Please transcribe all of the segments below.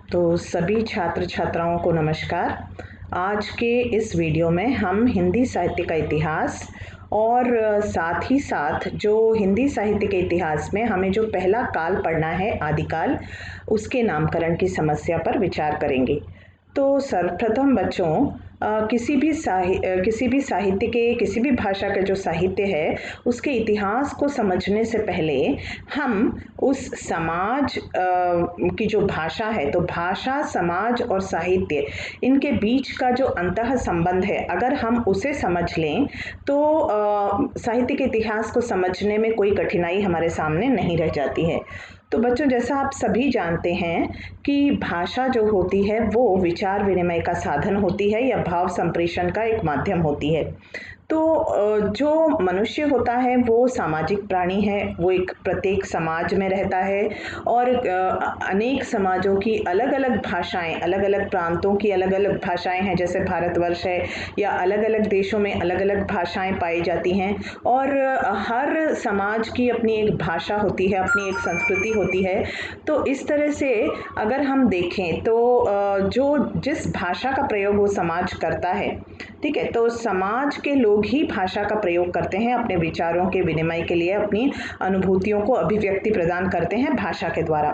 तो सभी छात्र छात्राओं को नमस्कार। आज के इस वीडियो में हम हिंदी साहित्य का इतिहास और साथ ही साथ जो हिंदी साहित्य के इतिहास में हमें जो पहला काल पढ़ना है आदिकाल, उसके नामकरण की समस्या पर विचार करेंगे। तो सर्वप्रथम बच्चों, किसी भी साहित्य के किसी भी भाषा का जो साहित्य है उसके इतिहास को समझने से पहले हम उस समाज की जो भाषा है, तो भाषा, समाज और साहित्य, इनके बीच का जो अंतः संबंध है अगर हम उसे समझ लें तो साहित्य के इतिहास को समझने में कोई कठिनाई हमारे सामने नहीं रह जाती है। तो बच्चों, जैसा आप सभी जानते हैं कि भाषा जो होती है वो विचार विनिमय का साधन होती है या भाव संप्रेषण का एक माध्यम होती है। तो जो मनुष्य होता है वो सामाजिक प्राणी है, वो एक प्रत्येक समाज में रहता है और अनेक समाजों की अलग अलग भाषाएं, अलग अलग प्रांतों की अलग अलग भाषाएं हैं, जैसे भारतवर्ष है या अलग अलग देशों में अलग अलग भाषाएं पाई जाती हैं और हर समाज की अपनी एक भाषा होती है, अपनी एक संस्कृति होती है। तो इस तरह से अगर हम देखें तो जिस भाषा का प्रयोग वो समाज करता है, ठीक है, तो समाज के लोग ही भाषा का प्रयोग करते हैं अपने विचारों के विनिमय के लिए, अपनी अनुभूतियों को अभिव्यक्ति प्रदान करते हैं भाषा के द्वारा।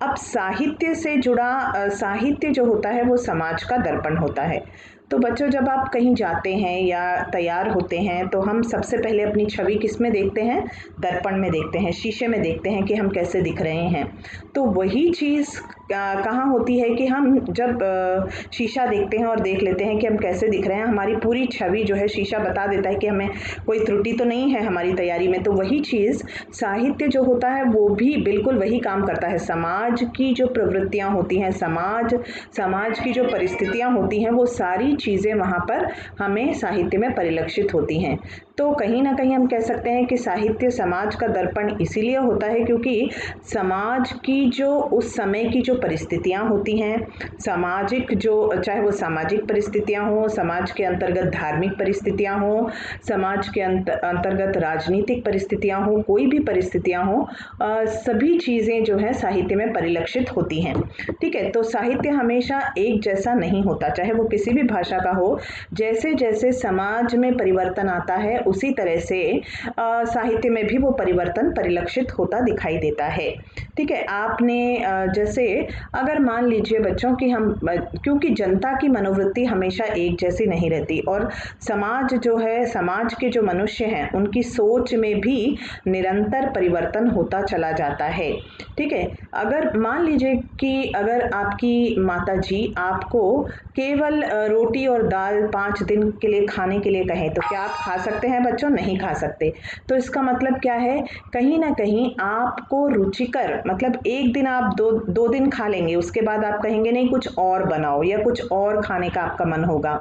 अब साहित्य से जुड़ा साहित्य जो होता है वो समाज का दर्पण होता है। तो बच्चों, जब आप कहीं जाते हैं या तैयार होते हैं तो हम सबसे पहले अपनी छवि किस में देखते हैं? दर्पण में देखते हैं, शीशे में देखते हैं कि हम कैसे दिख रहे हैं। तो वही चीज़ कहाँ होती है कि हम जब शीशा देखते हैं और देख लेते हैं कि हम कैसे दिख रहे हैं, हमारी पूरी छवि जो है शीशा बता देता है कि हमें कोई त्रुटि तो नहीं है हमारी तैयारी में। तो वही चीज़ साहित्य जो होता है वो भी बिल्कुल वही काम करता है। समाज की जो प्रवृत्तियाँ होती हैं, समाज की जो परिस्थितियाँ होती हैं, वो सारी चीज़ें वहाँ पर हमें साहित्य में परिलक्षित होती हैं। तो कहीं ना कहीं हम कह सकते हैं कि साहित्य समाज का दर्पण इसीलिए होता है क्योंकि समाज की जो उस समय की जो परिस्थितियाँ होती हैं, सामाजिक जो, चाहे वो सामाजिक परिस्थितियाँ हों, समाज के अंतर्गत धार्मिक परिस्थितियाँ हों, समाज के अंतर्गत राजनीतिक परिस्थितियाँ हों, कोई भी परिस्थितियाँ हों, सभी चीज़ें जो है साहित्य में परिलक्षित होती हैं। ठीक है, तो साहित्य हमेशा एक जैसा नहीं होता, चाहे वो किसी भी भाषा का हो। जैसे जैसे समाज में परिवर्तन आता है उसी तरह से साहित्य में भी वो परिवर्तन परिलक्षित होता दिखाई देता है। ठीक है, आपने जैसे अगर मान लीजिए बच्चों कि हम, क्योंकि जनता की मनोवृत्ति हमेशा एक जैसी नहीं रहती और समाज जो है, समाज के जो मनुष्य हैं उनकी सोच में भी निरंतर परिवर्तन होता चला जाता है। ठीक है, अगर मान लीजिए कि अगर आपकी माताजी आपको केवल रोटी और दाल 5 दिन के लिए खाने के लिए कहें तो क्या आप खा सकते हैं बच्चों? नहीं खा सकते। तो इसका मतलब क्या है? कहीं ना कहीं आपको रुचिकर, मतलब एक दिन आप दो दिन खा लेंगे, उसके बाद आप कहेंगे नहीं कुछ और बनाओ या कुछ और खाने का आपका मन होगा,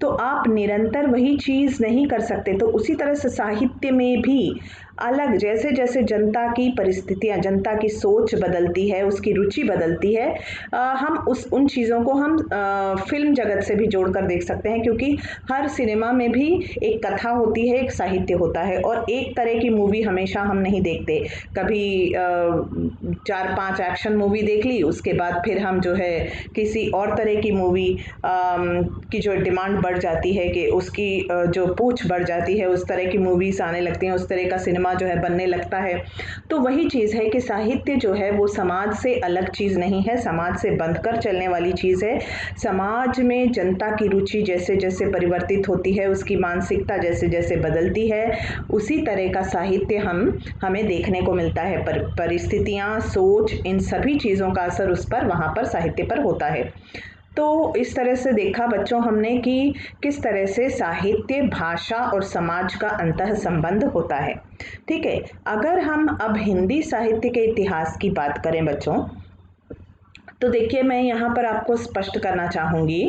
तो आप निरंतर वही चीज़ नहीं कर सकते। तो उसी तरह से साहित्य में भी अलग, जैसे जैसे जनता की परिस्थितियाँ, जनता की सोच बदलती है, उसकी रुचि बदलती है, हम उन चीज़ों को हम फिल्म जगत से भी जोड़कर देख सकते हैं क्योंकि हर सिनेमा में भी एक कथा होती है, एक साहित्य होता है और एक तरह की मूवी हमेशा हम नहीं देखते। कभी 4-5 एक्शन मूवी देख ली, उसके बाद फिर हम जो है किसी और तरह की मूवी की जो डिमांड बढ़ जाती है कि उसकी जो पूछ बढ़ जाती है, उस तरह की मूवीज़ आने लगती हैं, उस तरह का सिनेमा जो है बनने लगता है। तो वही चीज़ है कि साहित्य जो है वो समाज से अलग चीज़ नहीं है, समाज से बंधकर चलने वाली चीज़ है। समाज में जनता की रुचि जैसे जैसे परिवर्तित होती है, उसकी मानसिकता जैसे जैसे बदलती है, उसी तरह का साहित्य हमें देखने को मिलता है। परिस्थितियाँ, सोच, इन सभी चीज़ों का असर उस पर, वहाँ पर साहित्य पर होता है। तो इस तरह से देखा बच्चों हमने कि किस तरह से साहित्य, भाषा और समाज का अंतः संबंध होता है। ठीक है, अगर हम अब हिंदी साहित्य के इतिहास की बात करें बच्चों, तो देखिए मैं यहाँ पर आपको स्पष्ट करना चाहूँगी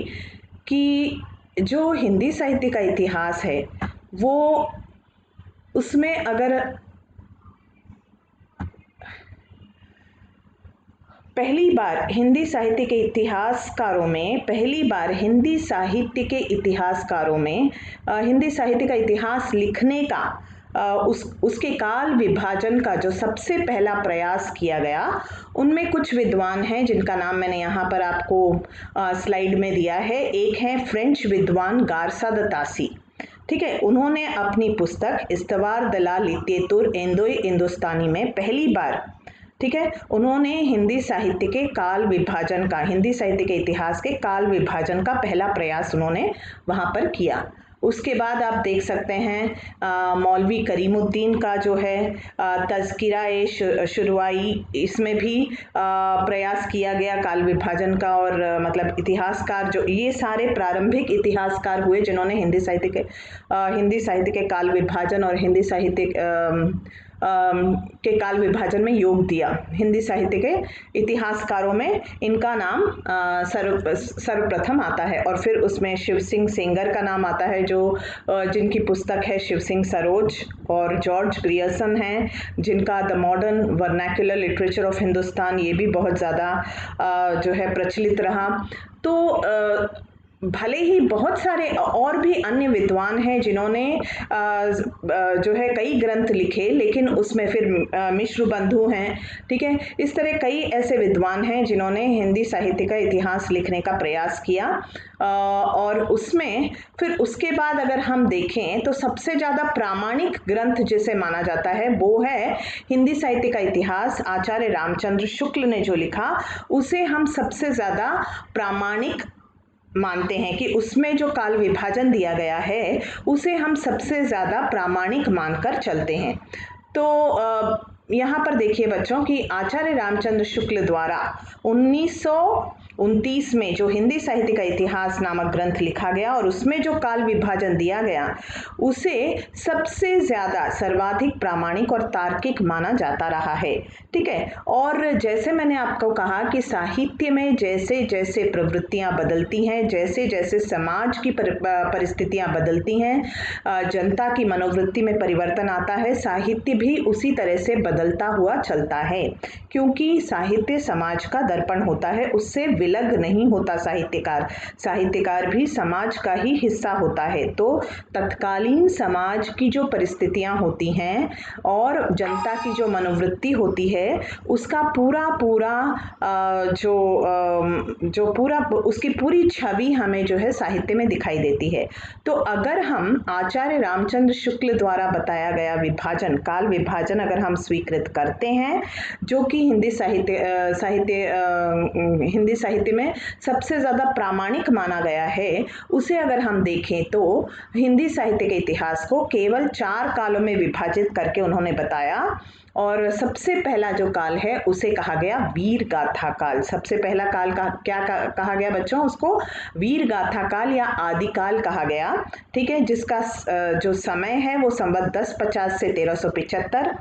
कि जो हिंदी साहित्य का इतिहास है वो, उसमें अगर पहली बार हिंदी साहित्य के इतिहासकारों में, पहली बार हिंदी साहित्य के इतिहासकारों में हिंदी साहित्य का इतिहास लिखने का उसके काल विभाजन का जो सबसे पहला प्रयास किया गया, उनमें कुछ विद्वान हैं जिनका नाम मैंने यहाँ पर आपको स्लाइड में दिया है। एक है फ्रेंच विद्वान गारसा द तासी, ठीक है। उन्होंने अपनी पुस्तक इस्तवार दला लितेतुर एंदोई हिंदुस्तानी में पहली बार, ठीक है, उन्होंने हिंदी साहित्य के काल विभाजन का, हिंदी साहित्य के इतिहास के काल विभाजन का पहला प्रयास उन्होंने वहाँ पर किया। उसके बाद आप देख सकते हैं मौलवी करीमुद्दीन का जो है तज़किरा ए शुरुआई, इसमें भी प्रयास किया गया काल विभाजन का। और मतलब इतिहासकार जो ये सारे प्रारंभिक इतिहासकार हुए जिन्होंने हिंदी साहित्य के काल विभाजन और हिंदी साहित्य के काल विभाजन में योग दिया। हिंदी साहित्य के इतिहासकारों में इनका नाम सर्वप्रथम आता है। और फिर उसमें शिव सिंह सेंगर का नाम आता है, जो जिनकी पुस्तक है शिव सिंह सरोज, और जॉर्ज ग्रियर्सन हैं जिनका the modern vernacular literature of Hindustan, ये भी बहुत ज़्यादा जो है प्रचलित रहा। तो भले ही बहुत सारे और भी अन्य विद्वान हैं जिन्होंने जो है कई ग्रंथ लिखे, लेकिन उसमें फिर मिश्र बंधु हैं, ठीक है। इस तरह कई ऐसे विद्वान हैं जिन्होंने हिंदी साहित्य का इतिहास लिखने का प्रयास किया। और उसमें फिर उसके बाद अगर हम देखें तो सबसे ज़्यादा प्रामाणिक ग्रंथ जिसे माना जाता है वो है हिंदी साहित्य का इतिहास। आचार्य रामचंद्र शुक्ल ने जो लिखा उसे हम सबसे ज़्यादा प्रामाणिक मानते हैं, कि उसमें जो काल विभाजन दिया गया है उसे हम सबसे ज़्यादा प्रामाणिक मानकर चलते हैं। तो यहाँ पर देखिए बच्चों कि आचार्य रामचंद्र शुक्ल द्वारा 1929 में जो हिंदी साहित्य का इतिहास नामक ग्रंथ लिखा गया और उसमें जो काल विभाजन दिया गया उसे सबसे ज़्यादा सर्वाधिक प्रामाणिक और तार्किक माना जाता रहा है, ठीक है। और जैसे मैंने आपको कहा कि साहित्य में जैसे जैसे प्रवृत्तियां बदलती हैं, जैसे जैसे समाज की परिस्थितियां बदलती हैं, जनता की मनोवृत्ति में परिवर्तन आता है, साहित्य भी उसी तरह से बदलता हुआ चलता है। क्योंकि साहित्य समाज का दर्पण होता है, उससे विलग नहीं होता साहित्यकार भी समाज का ही हिस्सा होता है। तो तत्कालीन समाज की जो परिस्थितियां होती हैं और जनता की जो मनोवृत्ति होती है उसका पूरा उसकी पूरी छवि हमें जो है साहित्य में दिखाई देती है। तो अगर हम आचार्य रामचंद्र शुक्ल द्वारा बताया गया विभाजन, काल विभाजन अगर हम स्वीकृत करते हैं, जो कि हिंदी साहित्य में सबसे ज़्यादा प्रामाणिक माना गया है, उसे अगर हम देखें तो हिंदी साहित्य के इतिहास को केवल 4 कालों में विभाजित करके उन्होंने बताया। और सबसे पहला जो काल है उसे कहा गया वीर गाथा काल। सबसे पहला काल का क्या कहा गया बच्चों? उसको वीर गाथा काल या आदिकाल कहा गया, ठीक है, जिसका जो समय है वो संवत 1050 से 1375।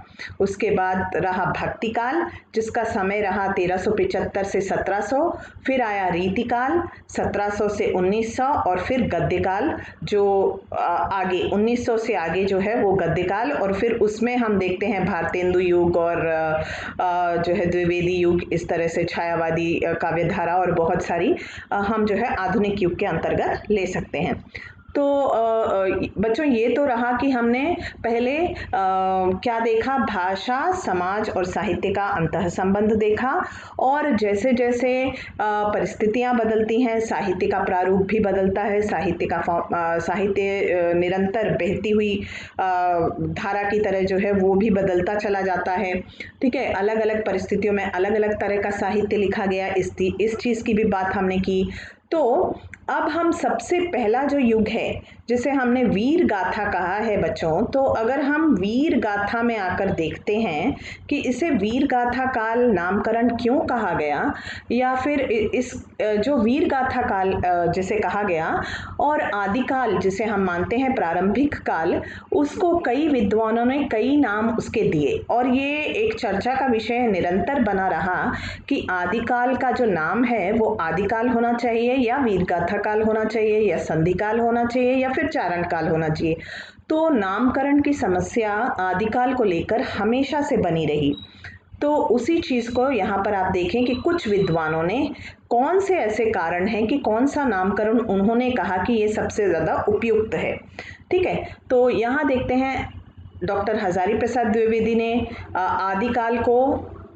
उसके बाद रहा भक्ति काल जिसका समय रहा 1375 से 1700। फिर आया रीतिकाल 1700 से 1900 और फिर गद्यकाल जो आगे 1900 से आगे जो है वो गद्यकाल। और फिर उसमें हम देखते हैं भारतेंदु युग और जो है द्विवेदी युग, इस तरह से छायावादी काव्यधारा और बहुत सारी हम जो है आधुनिक युग के अंतर्गत ले सकते हैं। तो बच्चों ये तो रहा कि हमने पहले क्या देखा, भाषा, समाज और साहित्य का अंतः संबंध देखा। और जैसे जैसे परिस्थितियां बदलती हैं साहित्य का प्रारूप भी बदलता है, साहित्य निरंतर बहती हुई धारा की तरह जो है वो भी बदलता चला जाता है, ठीक है। अलग अलग परिस्थितियों में अलग अलग तरह का साहित्य लिखा गया, इस चीज़ की भी बात हमने की। तो अब हम सबसे पहला जो युग है जिसे हमने वीर गाथा कहा है बच्चों, तो अगर हम वीर गाथा में आकर देखते हैं कि इसे वीर गाथा काल नामकरण क्यों कहा गया, या फिर इस जो वीर गाथा काल जिसे कहा गया और आदिकाल जिसे हम मानते हैं प्रारंभिक काल, उसको कई विद्वानों ने कई नाम उसके दिए। और ये एक चर्चा का विषय निरंतर बना रहा कि आदिकाल का जो नाम है वो आदिकाल होना चाहिए या वीर गाथा काल होना चाहिए या संधिकाल होना चाहिए या फिर चारण काल होना चाहिए। तो नामकरण की समस्या आदिकाल को लेकर हमेशा से बनी रही। तो उसी चीज़ को यहाँ पर आप देखें कि कुछ विद्वानों ने कौन से ऐसे कारण हैं कि कौन सा नामकरण उन्होंने कहा कि ये सबसे ज़्यादा उपयुक्त है, ठीक है। तो यहाँ देखते हैं डॉक्टर हजारी प्रसाद द्विवेदी ने आदिकाल को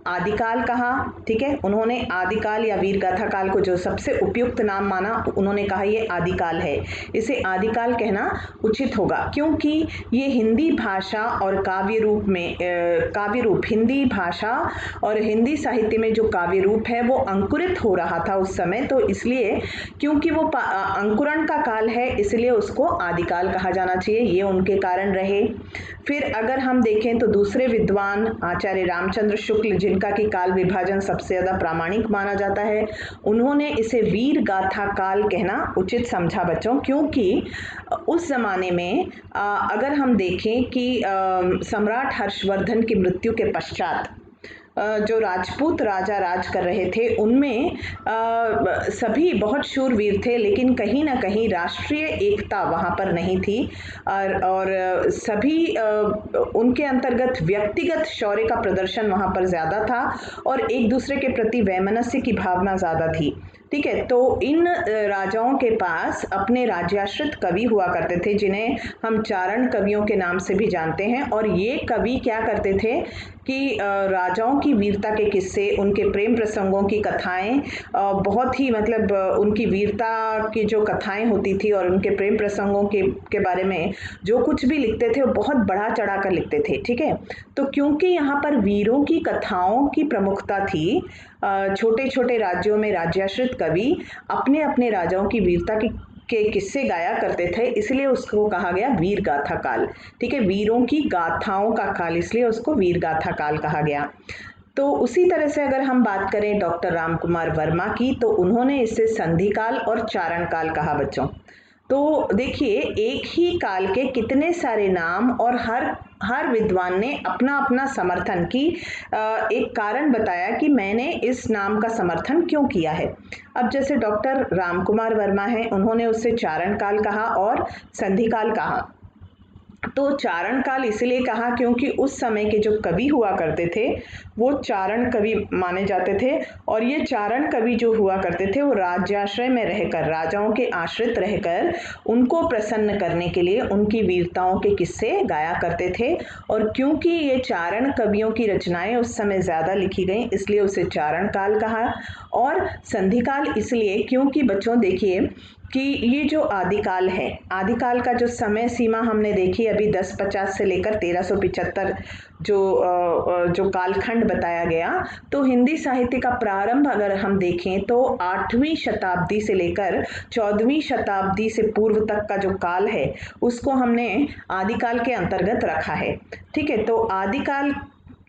आदिकाल कहा, ठीक है। उन्होंने आदिकाल या वीर गाथा काल को जो सबसे उपयुक्त नाम माना, उन्होंने कहा ये आदिकाल है, इसे आदिकाल कहना उचित होगा, क्योंकि ये हिंदी भाषा और काव्य रूप हिंदी भाषा और हिंदी साहित्य में जो काव्य रूप है वो अंकुरित हो रहा था उस समय, तो इसलिए क्योंकि वो अंकुरण का काल है इसलिए उसको आदिकाल कहा जाना चाहिए, ये उनके कारण रहे। फिर अगर हम देखें तो दूसरे विद्वान आचार्य रामचंद्र शुक्ल, जिनका कि काल विभाजन सबसे ज़्यादा प्रामाणिक माना जाता है, उन्होंने इसे वीर गाथा काल कहना उचित समझा बच्चों, क्योंकि उस ज़माने में अगर हम देखें कि सम्राट हर्षवर्धन की मृत्यु के पश्चात जो राजपूत राजा राज कर रहे थे उनमें सभी बहुत शूरवीर थे, लेकिन कहीं ना कहीं राष्ट्रीय एकता वहाँ पर नहीं थी और सभी उनके अंतर्गत व्यक्तिगत शौर्य का प्रदर्शन वहाँ पर ज़्यादा था और एक दूसरे के प्रति वैमनस्य की भावना ज़्यादा थी, ठीक है। तो इन राजाओं के पास अपने राज्याश्रित कवि हुआ करते थे, जिन्हें हम चारण कवियों के नाम से भी जानते हैं, और ये कवि क्या करते थे कि राजाओं की वीरता के किस्से, उनके प्रेम प्रसंगों की कथाएं, बहुत ही मतलब उनकी वीरता की जो कथाएं होती थी और उनके प्रेम प्रसंगों के बारे में जो कुछ भी लिखते थे वो बहुत बढ़ा चढ़ा कर लिखते थे, ठीक है। तो क्योंकि यहाँ पर वीरों की कथाओं की प्रमुखता थी, छोटे छोटे राज्यों में राज्याश्रित कवि अपने अपने राजाओं की वीरता के किस्से गाया करते थे, इसलिए उसको कहा गया वीर गाथा काल, ठीक है। वीरों की गाथाओं का काल, इसलिए उसको वीर गाथा काल कहा गया। तो उसी तरह से अगर हम बात करें डॉक्टर राम कुमार वर्मा की, तो उन्होंने इसे संधि काल और चारण काल कहा बच्चों। तो देखिए, एक ही काल के कितने सारे नाम और हर विद्वान ने अपना अपना समर्थन की एक कारण बताया कि मैंने इस नाम का समर्थन क्यों किया है। अब जैसे डॉक्टर रामकुमार वर्मा हैं, उन्होंने उसे चारण काल कहा और संधि काल कहा। तो चारण काल इसलिए कहा क्योंकि उस समय के जो कवि हुआ करते थे वो चारण कवि माने जाते थे, और ये चारण कवि जो हुआ करते थे वो राज्याश्रय में रहकर, राजाओं के आश्रित रहकर उनको प्रसन्न करने के लिए उनकी वीरताओं के किस्से गाया करते थे। और क्योंकि ये चारण कवियों की रचनाएं उस समय ज़्यादा लिखी गई, इसलिए उसे चारण काल कहा। और संधि काल इसलिए क्योंकि बच्चों देखिए कि ये जो आदिकाल है, आदिकाल का जो समय सीमा हमने देखी अभी 1050 से लेकर 1375 जो कालखंड बताया गया, तो हिंदी साहित्य का प्रारंभ अगर हम देखें तो 8वीं शताब्दी से लेकर 14वीं शताब्दी से पूर्व तक का जो काल है उसको हमने आदिकाल के अंतर्गत रखा है, ठीक है। तो आदिकाल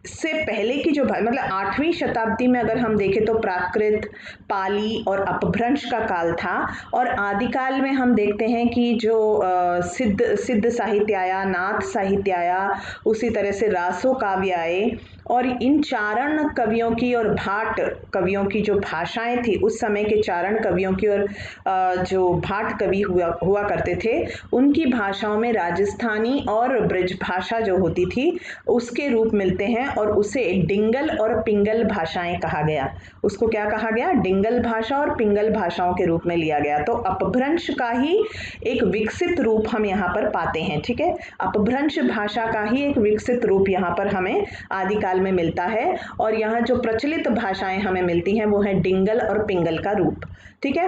से पहले की जो मतलब 8वीं शताब्दी में अगर हम देखें तो प्राकृत, पाली और अपभ्रंश का काल था, और आदिकाल में हम देखते हैं कि जो सिद्ध साहित्य आया, नाथ साहित्य आया, उसी तरह से रासो काव्य आए, और इन चारण कवियों की और भाट कवियों की जो भाषाएं थी उस समय के चारण कवियों की और जो भाट कवि हुआ करते थे उनकी भाषाओं में राजस्थानी और ब्रज भाषा जो होती थी उसके रूप मिलते हैं, और उसे डिंगल और पिंगल भाषाएं कहा गया। उसको क्या कहा गया? डिंगल भाषा और पिंगल भाषाओं के रूप में लिया गया। तो अपभ्रंश का ही एक विकसित रूप हम यहाँ पर पाते हैं, ठीक है। अपभ्रंश भाषा का ही एक विकसित रूप यहाँ पर हमें आदिकाल में मिलता है, और यहाँ जो प्रचलित भाषाएं हमें मिलती हैं वो है डिंगल और पिंगल का रूप, ठीक है।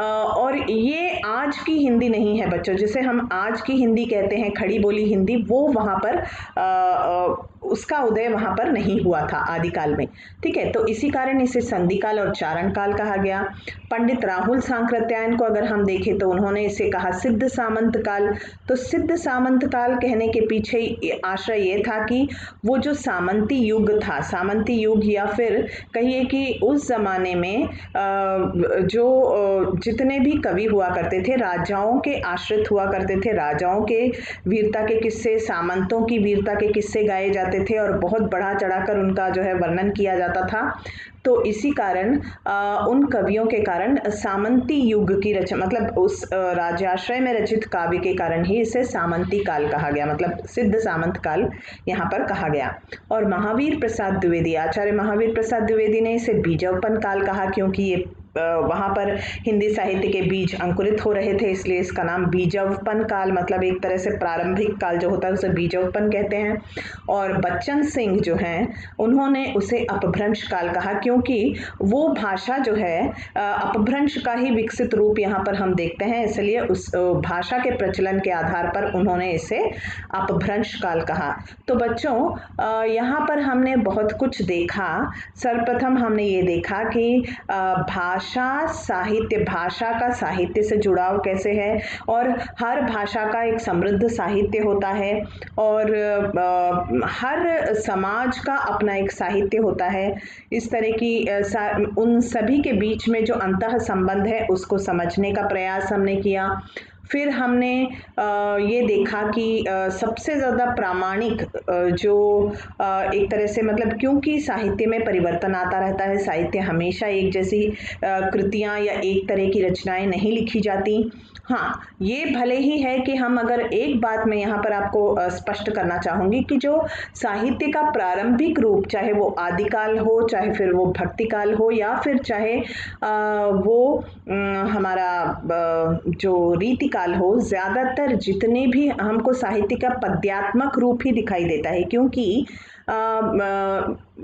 और ये आज की हिंदी नहीं है बच्चों, जिसे हम आज की हिंदी कहते हैं खड़ी बोली हिंदी, वो वहाँ पर उसका उदय वहाँ पर नहीं हुआ था आदिकाल में, ठीक है। तो इसी कारण इसे संधि काल और चारण काल कहा गया। पंडित राहुल सांकृत्यायन को अगर हम देखें तो उन्होंने इसे कहा सिद्ध सामंत काल। तो सिद्ध सामंत काल कहने के पीछे आशय ये था कि वो जो सामंती युग था, सामंती युग या फिर कहिए कि उस जमाने में जो जितने भी कवि हुआ करते थे राजाओं के आश्रित हुआ करते थे, राजाओं के वीरता के किस्से, सामंतों की वीरता के किस्से गाए जाते थे और बहुत बढ़ा चढ़ाकर उनका जो है वर्णन किया जाता था। तो इसी कारण उन कवियों के कारण सामंती युग की रचना, मतलब उस राजाश्रय में रचित काव्य के कारण ही इसे सामंती काल कहा गया, मतलब सिद्ध सामंत काल यहाँ पर कहा गया। और महावीर प्रसाद द्विवेदी, आचार्य महावीर प्रसाद द्विवेदी ने इसे बीजापन काल कहा, क्योंकि ये वहाँ पर हिंदी साहित्य के बीज अंकुरित हो रहे थे, इसलिए इसका नाम बीजवपन काल, मतलब एक तरह से प्रारंभिक काल जो होता है उसे बीजवपन कहते हैं। और बच्चन सिंह जो हैं उन्होंने उसे अपभ्रंश काल कहा, क्योंकि वो भाषा जो है अपभ्रंश का ही विकसित रूप यहाँ पर हम देखते हैं, इसलिए उस भाषा के प्रचलन के आधार पर उन्होंने इसे अपभ्रंश काल कहा। तो बच्चों यहाँ पर हमने बहुत कुछ देखा। सर्वप्रथम हमने ये देखा कि भाषा साहित्य, भाषा का साहित्य से जुड़ाव कैसे है, और हर भाषा का एक समृद्ध साहित्य होता है, और हर समाज का अपना एक साहित्य होता है। इस तरह की उन सभी के बीच में जो अंतः संबंध है उसको समझने का प्रयास हमने किया। फिर हमने ये देखा कि सबसे ज़्यादा प्रामाणिक जो एक तरह से, मतलब क्योंकि साहित्य में परिवर्तन आता रहता है, साहित्य हमेशा एक जैसी कृतियाँ या एक तरह की रचनाएं नहीं लिखी जाती। हाँ, ये भले ही है कि हम, अगर एक बात मैं यहाँ पर आपको स्पष्ट करना चाहूँगी कि जो साहित्य का प्रारंभिक रूप, चाहे वो आदिकाल हो, चाहे फिर वो भक्तिकाल हो, या फिर चाहे वो हमारा जो रीतिकाल हो, ज़्यादातर जितने भी हमको साहित्य का पद्यात्मक रूप ही दिखाई देता है, क्योंकि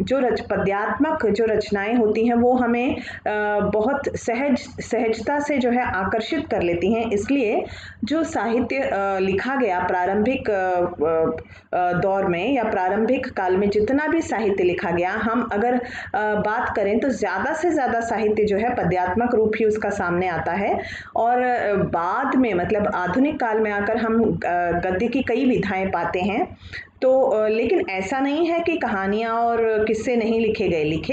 जो पद्यात्मक जो रचनाएं होती हैं वो हमें बहुत सहजता से जो है आकर्षित कर लेती हैं। इसलिए जो साहित्य लिखा गया प्रारंभिक दौर में या प्रारंभिक काल में, जितना भी साहित्य लिखा गया, हम अगर बात करें तो ज़्यादा से ज़्यादा साहित्य जो है पद्यात्मक रूप ही उसका सामने आता है। और बाद में, मतलब आधुनिक काल में आकर हम गद्य की कई विधाएं पाते हैं। तो लेकिन ऐसा नहीं है कि कहानियाँ और किस्से नहीं लिखे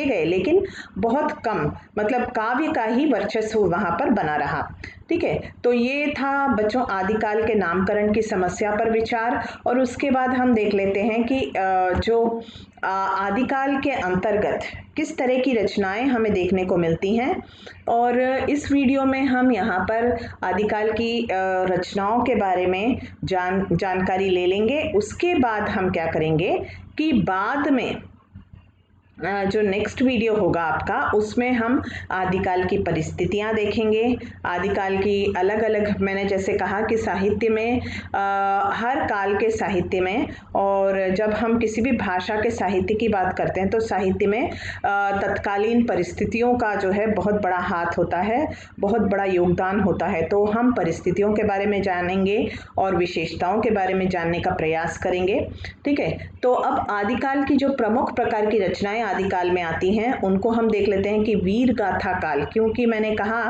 गए, लेकिन बहुत कम, मतलब काव्य का ही वर्चस्व वहाँ पर बना रहा। ठीक है, तो ये था बच्चों आदिकाल के नामकरण की समस्या पर विचार। और उसके बाद हम देख लेते हैं कि जो आदिकाल के अंतर्गत किस तरह की रचनाएं हमें देखने को मिलती हैं। और इस वीडियो में हम यहाँ पर आदिकाल की रचनाओं के बारे में जानकारी ले लेंगे। उसके बाद हम क्या करेंगे कि बाद में जो नेक्स्ट वीडियो होगा आपका, उसमें हम आदिकाल की परिस्थितियां देखेंगे, आदिकाल की अलग अलग, मैंने जैसे कहा कि साहित्य में हर काल के साहित्य में, और जब हम किसी भी भाषा के साहित्य की बात करते हैं तो साहित्य में तत्कालीन परिस्थितियों का जो है बहुत बड़ा हाथ होता है, बहुत बड़ा योगदान होता है। तो हम परिस्थितियों के बारे में जानेंगे और विशेषताओं के बारे में जानने का प्रयास करेंगे। ठीक है, तो अब आदिकाल की जो प्रमुख प्रकार की रचनाएं आदिकाल में आती हैं उनको हम देख लेते हैं कि वीर गाथा काल, क्योंकि मैंने कहा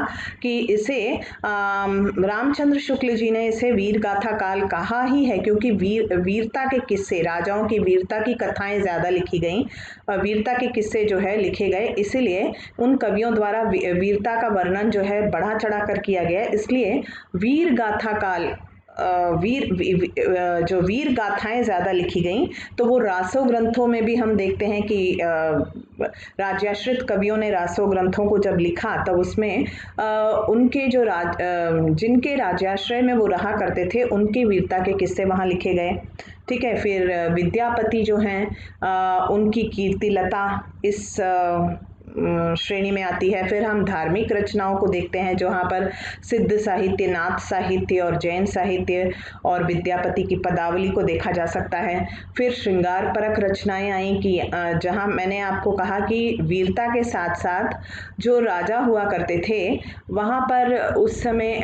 कि इसे रामचंद्र शुक्ल जी ने इसे वीर गाथा काल कहा ही है, क्योंकि वीरता के किस्से, राजाओं की वीरता की कथाएं ज़्यादा लिखी गईं, वीरता के किस्से जो है लिखे गए, इसीलिए उन कवियों द्वारा वीरता का वर्णन जो है बढ़ा चढ़ा कर किया गया, इसलिए वीर गाथा काल जो वीर गाथाएं ज़्यादा लिखी गईं। तो वो रासो ग्रंथों में भी हम देखते हैं कि राज्याश्रित कवियों ने रासो ग्रंथों को जब लिखा तब उसमें उनके जो जिनके राज्याश्रय में वो रहा करते थे उनकी वीरता के किस्से वहाँ लिखे गए। ठीक है, फिर विद्यापति जो हैं उनकी कीर्तिलता इस श्रेणी में आती है। फिर हम धार्मिक रचनाओं को देखते हैं जहाँ पर सिद्ध साहित्य, नाथ साहित्य और जैन साहित्य और विद्यापति की पदावली को देखा जा सकता है। फिर श्रृंगार परक रचनाएं आई कि जहाँ मैंने आपको कहा कि वीरता के साथ साथ जो राजा हुआ करते थे वहाँ पर उस समय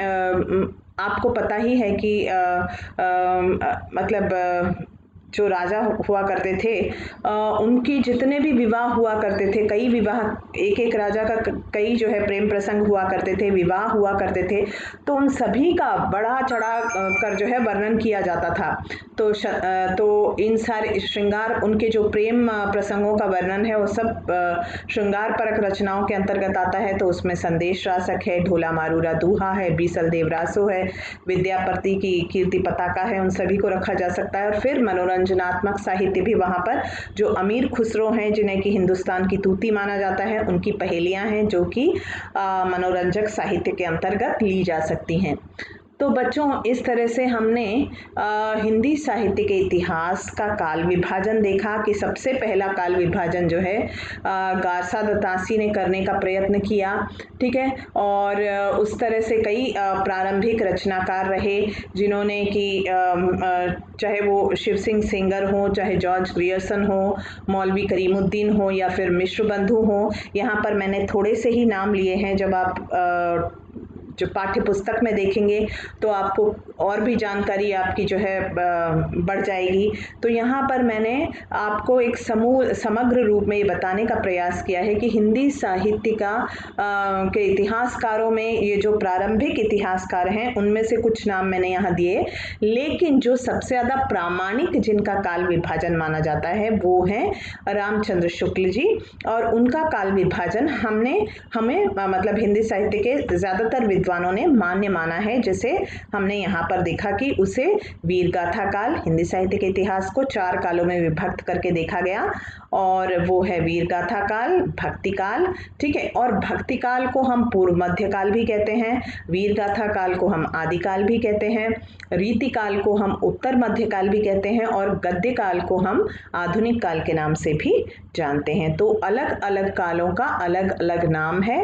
आपको पता ही है कि मतलब जो राजा हुआ करते थे उनकी जितने भी विवाह हुआ करते थे, कई विवाह, एक एक राजा का कई जो है प्रेम प्रसंग हुआ करते थे, विवाह हुआ करते थे, तो उन सभी का बढ़ा चढ़ा कर जो है वर्णन किया जाता था। तो इन सारे श्रृंगार, उनके जो प्रेम प्रसंगों का वर्णन है वो सब श्रृंगार परक रचनाओं के अंतर्गत आता है। तो उसमें संदेश रासक है, ढोला मारूरा दूहा है, बीसल देवरासो है, विद्यापति की कीर्ति पताका है, उन सभी को रखा जा सकता है। और फिर मनोरंजनात्मक साहित्य भी वहाँ पर, जो अमीर खुसरो हैं जिन्हें कि हिंदुस्तान की तूती माना जाता है, उनकी पहेलियाँ हैं जो कि मनोरंजक साहित्य के अंतर्गत ली जा सकती हैं। तो बच्चों, इस तरह से हमने हिंदी साहित्य के इतिहास का काल विभाजन देखा कि सबसे पहला काल विभाजन जो है गारसा दत्तासी ने करने का प्रयत्न किया, ठीक है। और उस तरह से कई प्रारंभिक रचनाकार रहे जिन्होंने कि चाहे वो शिव सिंह सेंगर हो, चाहे जॉर्ज ग्रियर्सन हो, मौलवी करीमुद्दीन हो या फिर मिश्र बंधु हो। यहाँ पर मैंने थोड़े से ही नाम लिए हैं, जब आप जो पाठ्य पुस्तक में देखेंगे तो आपको और भी जानकारी आपकी जो है बढ़ जाएगी। तो यहाँ पर मैंने आपको एक समग्र रूप में ये बताने का प्रयास किया है कि हिंदी साहित्य के इतिहासकारों में ये जो प्रारंभिक इतिहासकार हैं उनमें से कुछ नाम मैंने यहाँ दिए, लेकिन जो सबसे ज़्यादा प्रामाणिक जिनका काल विभाजन माना जाता है वो हैं रामचंद्र शुक्ल जी। और उनका काल विभाजन हमें मतलब हिंदी साहित्य के ज़्यादातर विद्वानों ने मान्य माना है। जैसे हमने यहाँ पर देखा कि उसे वीरगाथा काल, हिंदी साहित्य के इतिहास को 4 कालों में विभक्त करके देखा गया, और वो है वीरगाथा काल, भक्ति काल, ठीक है। और भक्ति काल को हम पूर्व मध्य काल भी कहते हैं, वीरगाथा काल को हम आदि काल भी कहते हैं, रीति काल को हम उत्तर मध्य काल भी कहते हैं, और गद्य काल को हम आधुनिक काल के नाम से भी जानते हैं। तो अलग अलग कालों का अलग अलग नाम है।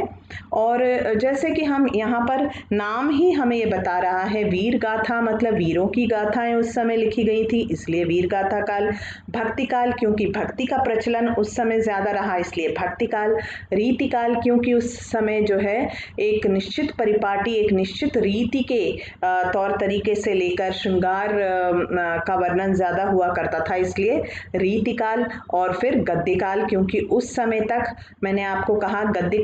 और जैसे कि हम यहाँ पर नाम ही हमें ये बता रहा है, वीर गाथा मतलब वीरों की गाथाएं उस समय लिखी गई थी, इसलिए वीर गाथा काल। भक्ति काल क्योंकि भक्ति का प्रचलन उस समय ज़्यादा रहा, इसलिए भक्ति काल। रीति काल क्योंकि उस समय जो है एक निश्चित परिपाटी, एक निश्चित रीति के तौर तरीके से लेकर श्रृंगार का वर्णन ज़्यादा हुआ करता था, इसलिए रीति काल। और फिर गद्य काल क्योंकि उस समय तक मैंने आपको कहा गद्य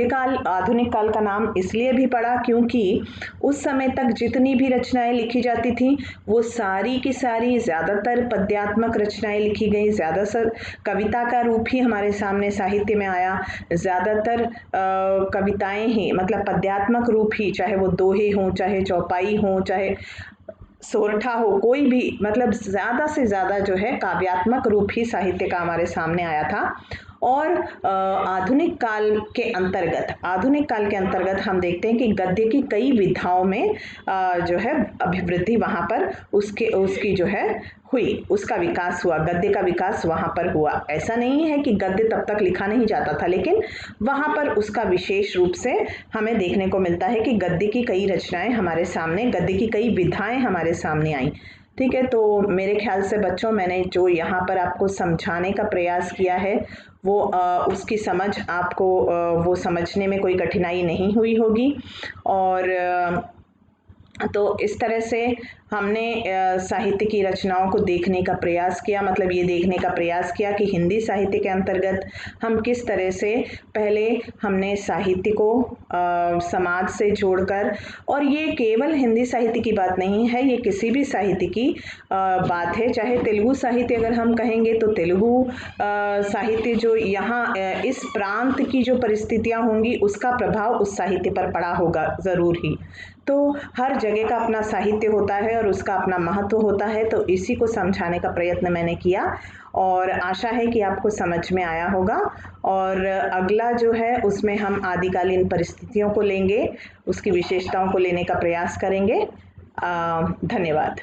काल आधुनिक काल का नाम इसलिए भी पड़ा क्योंकि उस समय तक जितनी भी रचनाएं लिखी जाती थी वो सारी की सारी ज़्यादातर पद्यात्मक रचनाएं लिखी गई, ज़्यादातर कविता का रूप ही हमारे सामने साहित्य में आया, ज़्यादातर कविताएं ही मतलब पद्यात्मक रूप ही, चाहे वो दोहे हों, चाहे चौपाई हों, चाहे सोरठा हो, कोई भी मतलब ज़्यादा से ज़्यादा जो है काव्यात्मक रूप ही साहित्य का हमारे सामने आया था। और आधुनिक काल के अंतर्गत हम देखते हैं कि गद्य की कई विधाओं में जो है अभिवृद्धि वहाँ पर उसकी जो है हुई, उसका विकास हुआ, गद्य का विकास वहाँ पर हुआ। ऐसा नहीं है कि गद्य तब तक लिखा नहीं जाता था, लेकिन वहाँ पर उसका विशेष रूप से हमें देखने को मिलता है कि गद्य की कई रचनाएं हमारे सामने, गद्य की कई विधाएं हमारे सामने आई, ठीक है। तो मेरे ख्याल से बच्चों, मैंने जो यहाँ पर आपको समझाने का प्रयास किया है वो उसकी समझ आपको वो समझने में कोई कठिनाई नहीं हुई होगी। और तो इस तरह से हमने साहित्य की रचनाओं को देखने का प्रयास किया, मतलब ये देखने का प्रयास किया कि हिंदी साहित्य के अंतर्गत हम किस तरह से पहले हमने साहित्य को समाज से जोड़कर, और ये केवल हिंदी साहित्य की बात नहीं है, ये किसी भी साहित्य की बात है। चाहे तेलुगु साहित्य अगर हम कहेंगे तो तेलुगु साहित्य जो यहाँ इस प्रांत की जो परिस्थितियाँ होंगी उसका प्रभाव उस साहित्य पर पड़ा होगा ज़रूर ही। तो हर जगह का अपना साहित्य होता है और उसका अपना महत्व होता है, तो इसी को समझाने का प्रयत्न मैंने किया और आशा है कि आपको समझ में आया होगा। और अगला जो है उसमें हम आदिकालीन परिस्थितियों को लेंगे, उसकी विशेषताओं को लेने का प्रयास करेंगे। धन्यवाद।